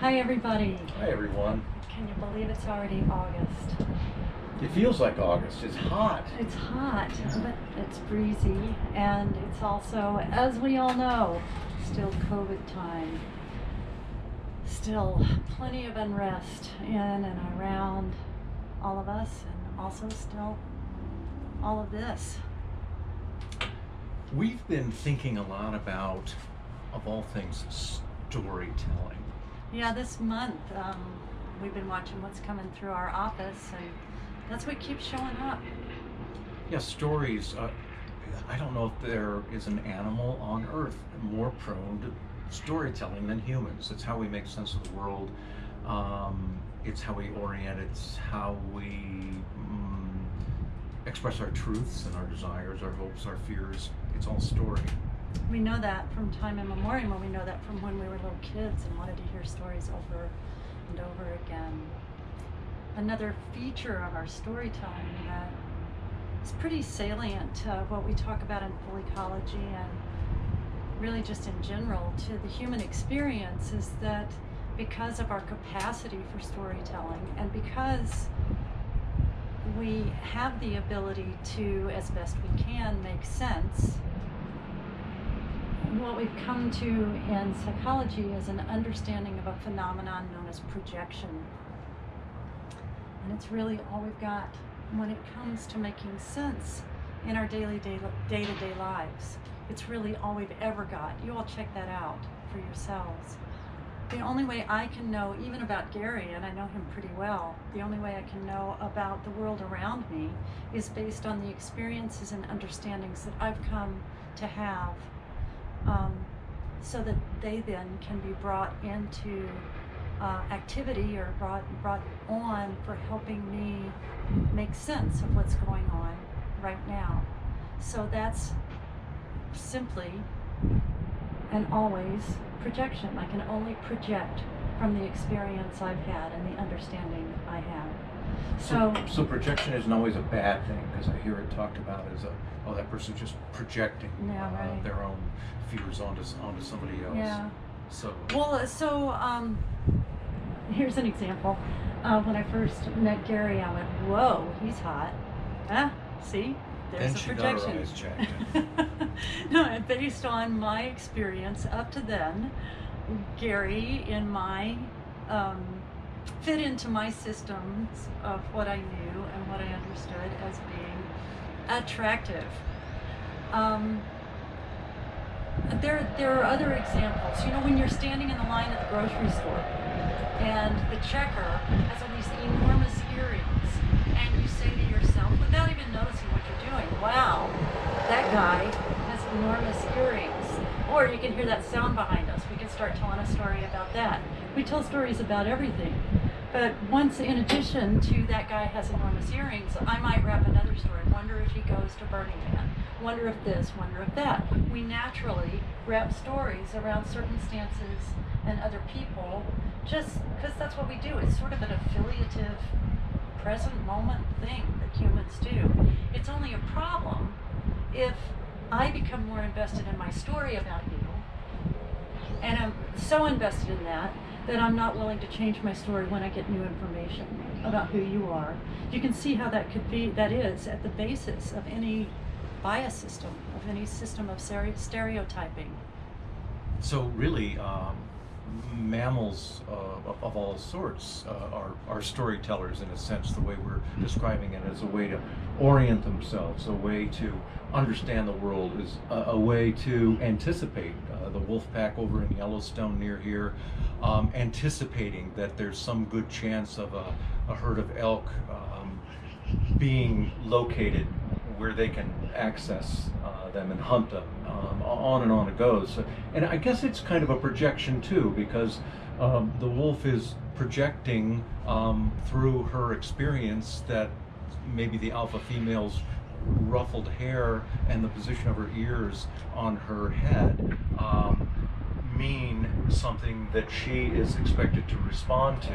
Hi everybody. Hi everyone. Can you believe it's already August? It feels like August. It's hot. It's hot, but it's breezy, and it's also, as we all know, still COVID time. Still plenty of unrest in and around all of us, and also still all of this. We've been thinking a lot about, of all things, storytelling. Yeah, this month we've been watching what's coming through our office, and that's what keeps showing up. Yeah, stories. I don't know if there is an animal on Earth more prone to storytelling than humans. It's how we make sense of the world. It's how we orient. It's how we express our truths and our desires, our hopes, our fears. It's all story. We know that from time immemorial. We know that from when we were little kids and wanted to hear stories over and over again. Another feature of our storytelling that is pretty salient to what we talk about in Ecology and really just in general to the human experience is that because of our capacity for storytelling and because we have the ability to, as best we can, make sense, what we've come to in psychology is an understanding of a phenomenon known as projection. And it's really all we've got when it comes to making sense in our day-to-day lives. It's really all we've ever got. You all check that out for yourselves. The only way I can know, even about Gary, and I know him pretty well, the only way I can know about the world around me is based on the experiences and understandings that I've come to have, so that they then can be brought into activity or brought on for helping me make sense of what's going on right now. So that's simply and always projection. I can only project from the experience I've had and the understanding I have. So projection isn't always a bad thing, because I hear it talked about as that person's just projecting their own fears onto somebody else. Yeah. So here's an example. When I first met Gary, I went, "Whoa, he's hot." See, there's then a projection. Then she got her eyes checked. No, and based on my experience up to then, Gary fit into my systems of what I knew and what I understood as being attractive. There are other examples. You know, when you're standing in the line at the grocery store and the checker has all these enormous earrings, and you say to yourself, without even noticing what you're doing, "Wow, that guy has enormous earrings." Or you can hear that sound behind us. We can start telling a story about that. We tell stories about everything. But once, in addition to that guy has enormous earrings, I might wrap another story. Wonder if he goes to Burning Man. Wonder if this, wonder if that. We naturally wrap stories around circumstances and other people just because that's what we do. It's sort of an affiliative, present moment thing that humans do. It's only a problem if I become more invested in my story about you, and I'm so invested in that I'm not willing to change my story when I get new information about who you are. You can see how that is at the basis of any bias system, of any system of stereotyping. So really, mammals of all sorts are storytellers in a sense. The way we're describing it as a way to orient themselves, a way to understand the world, is a way to anticipate. The wolf pack over in Yellowstone near here, anticipating that there's some good chance of a herd of elk being located where they can access them and hunt them. On and on it goes. And I guess it's kind of a projection too, because the wolf is projecting through her experience that maybe the alpha female's ruffled hair and the position of her ears on her head mean something that she is expected to respond to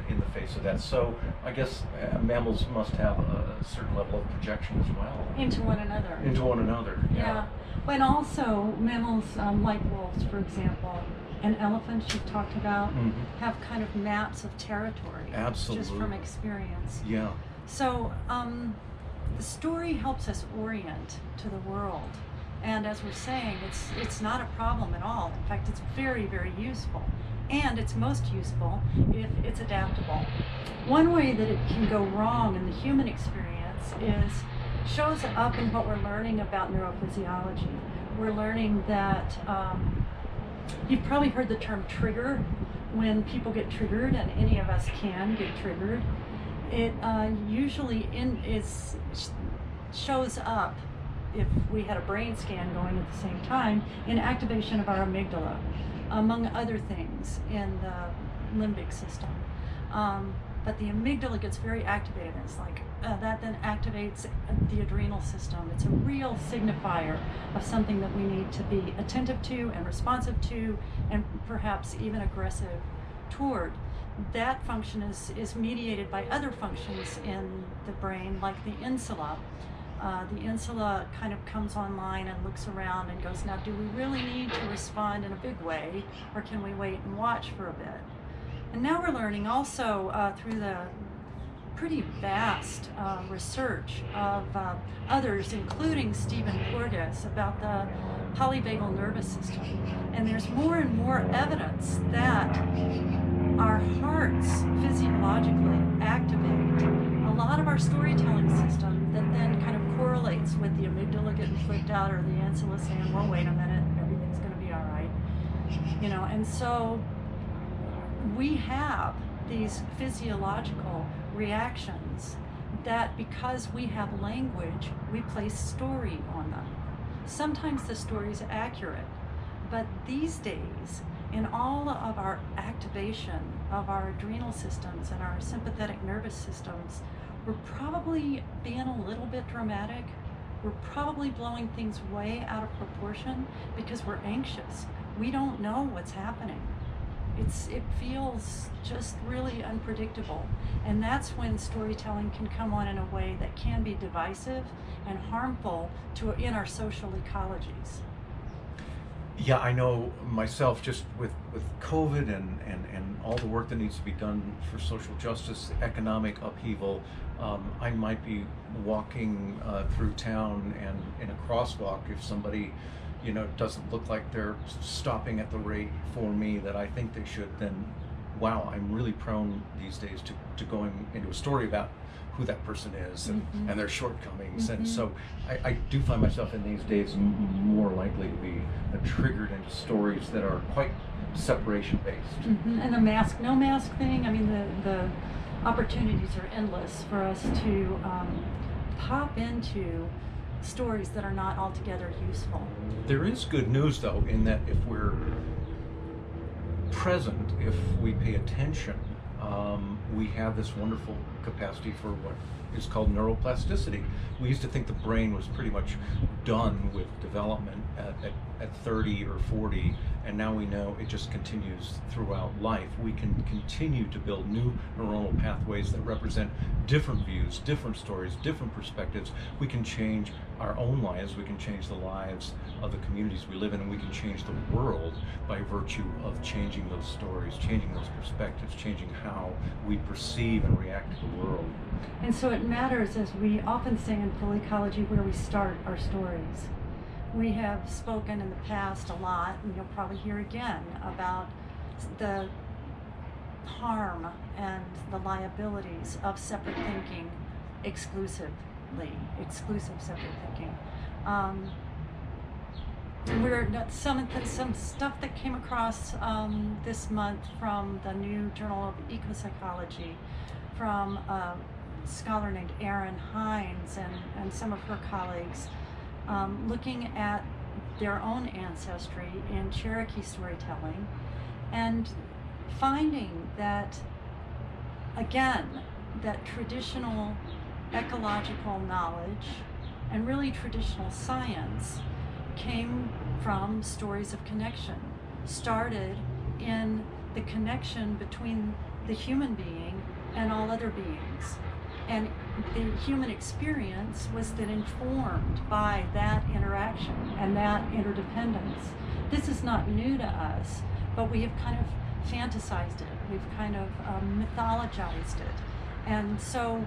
in the face of that. So I guess mammals must have a certain level of projection as well. Into one another. Into one another, yeah. When also mammals, like wolves, for example, and elephants you've talked about Mhm. have kind of maps of territory. Just from Absolutely. experience. Yeah. So the story helps us orient to the world. And as we're saying, it's not a problem at all. In fact, it's very, very useful. And it's most useful if it's adaptable. One way that it can go wrong in the human experience shows up in what we're learning about neurophysiology. We're learning that you've probably heard the term trigger. When people get triggered, and any of us can get triggered, it usually shows up, if we had a brain scan going at the same time, in activation of our amygdala, among other things in the limbic system. But the amygdala gets very activated, and it's like that then activates the adrenal system. It's a real signifier of something that we need to be attentive to and responsive to, and perhaps even aggressive toward. That function is mediated by other functions in the brain, like the insula. The insula kind of comes online and looks around and goes, now do we really need to respond in a big way, or can we wait and watch for a bit? And now we're learning also through the pretty vast research of others, including Stephen Porges, about the polyvagal nervous system. And there's more and more evidence that our hearts physiologically activate a lot of our storytelling system that then kind of correlates with the amygdala getting flipped out, or the insula saying, well, wait a minute, everything's going to be all right. And so we have these physiological reactions that, because we have language, we place story on them. Sometimes the story is accurate, but these days, in all of our activation of our adrenal systems and our sympathetic nervous systems, we're probably being a little bit dramatic. We're probably blowing things way out of proportion because we're anxious. We don't know what's happening. It feels just really unpredictable. And that's when storytelling can come on in a way that can be divisive and harmful in our social ecologies. Yeah, I know myself, just with COVID and all the work that needs to be done for social justice, economic upheaval, I might be walking through town, and in a crosswalk, if somebody doesn't look like they're stopping at the rate for me that I think they should, then wow, I'm really prone these days to going into a story about who that person is and their shortcomings. And so I do find myself in these days more likely to be triggered into stories that are quite separation based. And the mask, no mask thing, I mean, the opportunities are endless for us to pop into stories that are not altogether useful. There is good news, though, in that if we're present, if we pay attention, we have this wonderful capacity for what is called neuroplasticity. We used to think the brain was pretty much done with development at 30 or 40, and now we know it just continues throughout life. We can continue to build new neuronal pathways that represent different views, different stories, different perspectives. We can change our own lives, we can change the lives of the communities we live in, and we can change the world by virtue of changing those stories, changing those perspectives, changing how we perceive and react to the world. And so it matters, as we often say in full ecology, where we start our stories. We have spoken in the past a lot, and you'll probably hear again, about the harm and the liabilities of separate thinking, exclusive separate thinking. Some stuff that came across this month from the new Journal of Ecology, from a scholar named Erin Hines and some of her colleagues, looking at their own ancestry in Cherokee storytelling, and finding that, again, that traditional ecological knowledge and really traditional science came from stories of connection, started in the connection between the human being and all other beings. And the human experience was then informed by that interaction and that interdependence. This is not new to us, but we have kind of fantasized it. We've kind of mythologized it. And so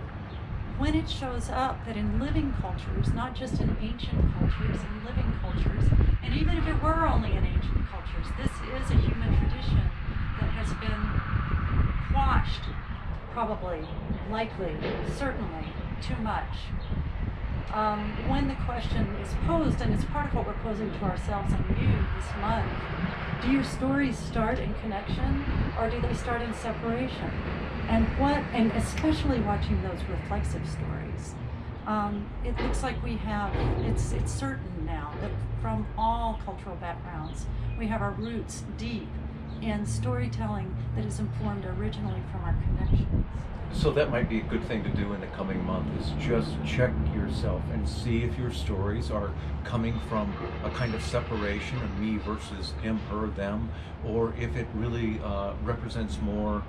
when it shows up that in living cultures, not just in ancient cultures, in living cultures, and even if it were only in ancient cultures, this is a human tradition that has been quashed, probably, likely, certainly, too much. When the question is posed, and it's part of what we're posing to ourselves and you this month, do your stories start in connection or do they start in separation? And especially watching those reflexive stories, it looks like we have, it's certain now that from all cultural backgrounds, we have our roots deep in storytelling that is informed originally from our connections. So that might be a good thing to do in the coming month, is just check yourself and see if your stories are coming from a kind of separation of me versus him, her, them, or if it really represents more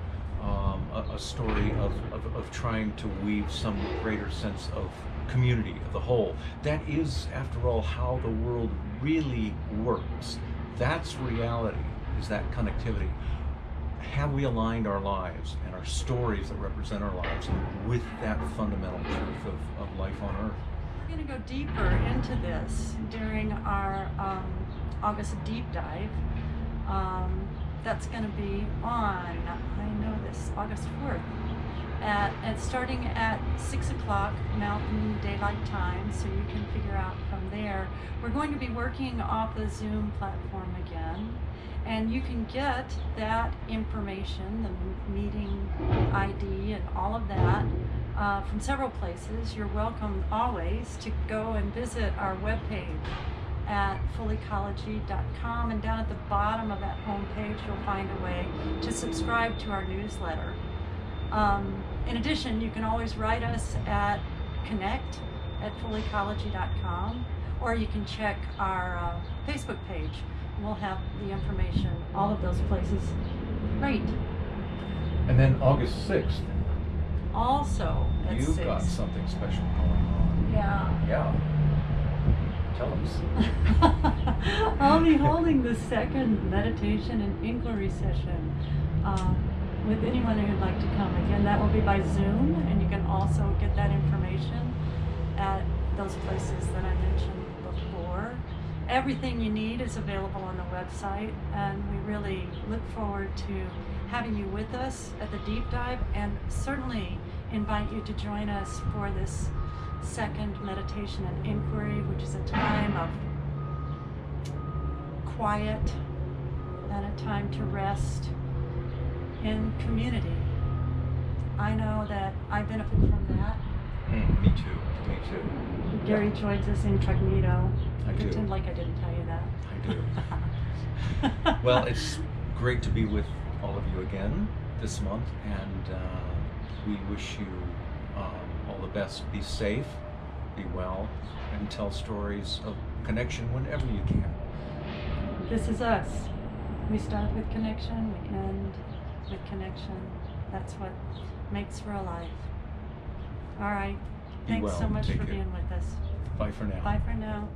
a story of trying to weave some greater sense of community, of the whole. That is, after all, how the world really works. That's reality, is that connectivity. Have we aligned our lives and our stories that represent our lives with that fundamental truth of life on Earth? We're going to go deeper into this during our August deep dive. That's going to be on, I know this, August 4th, at starting at 6 o'clock Mountain Daylight Time, so you can figure out from there. We're going to be working off the Zoom platform again. And you can get that information, the meeting ID and all of that, from several places. You're welcome always to go and visit our webpage at fullecology.com, and down at the bottom of that homepage you'll find a way to subscribe to our newsletter. In addition, you can always write us at connect@fullecology.com, or you can check our Facebook page. We'll have the information, all of those places. Great. And then August 6th, Also at you've 6. got something special going on. Yeah. Yeah. Tell us. I'll be holding the second meditation and inquiry session with anyone who'd like to come. Again, that will be by Zoom, and you can also get that information at those places that I mentioned before. Everything you need is available on the website, and we really look forward to having you with us at the deep dive, and certainly invite you to join us for this second meditation and inquiry, which is a time of quiet and a time to rest in community. I know that I benefit from that. Me too. Me too. Gary joins us incognito. I do. Pretend like I didn't tell you that. I do. Well, it's great to be with all of you again this month, and we wish you all the best. Be safe, be well, and tell stories of connection whenever you can. This is us. We start with connection, we end with connection. That's what makes for a life. All right. Be Thanks well. so much Take for care. being with us. Bye for now. Bye for now.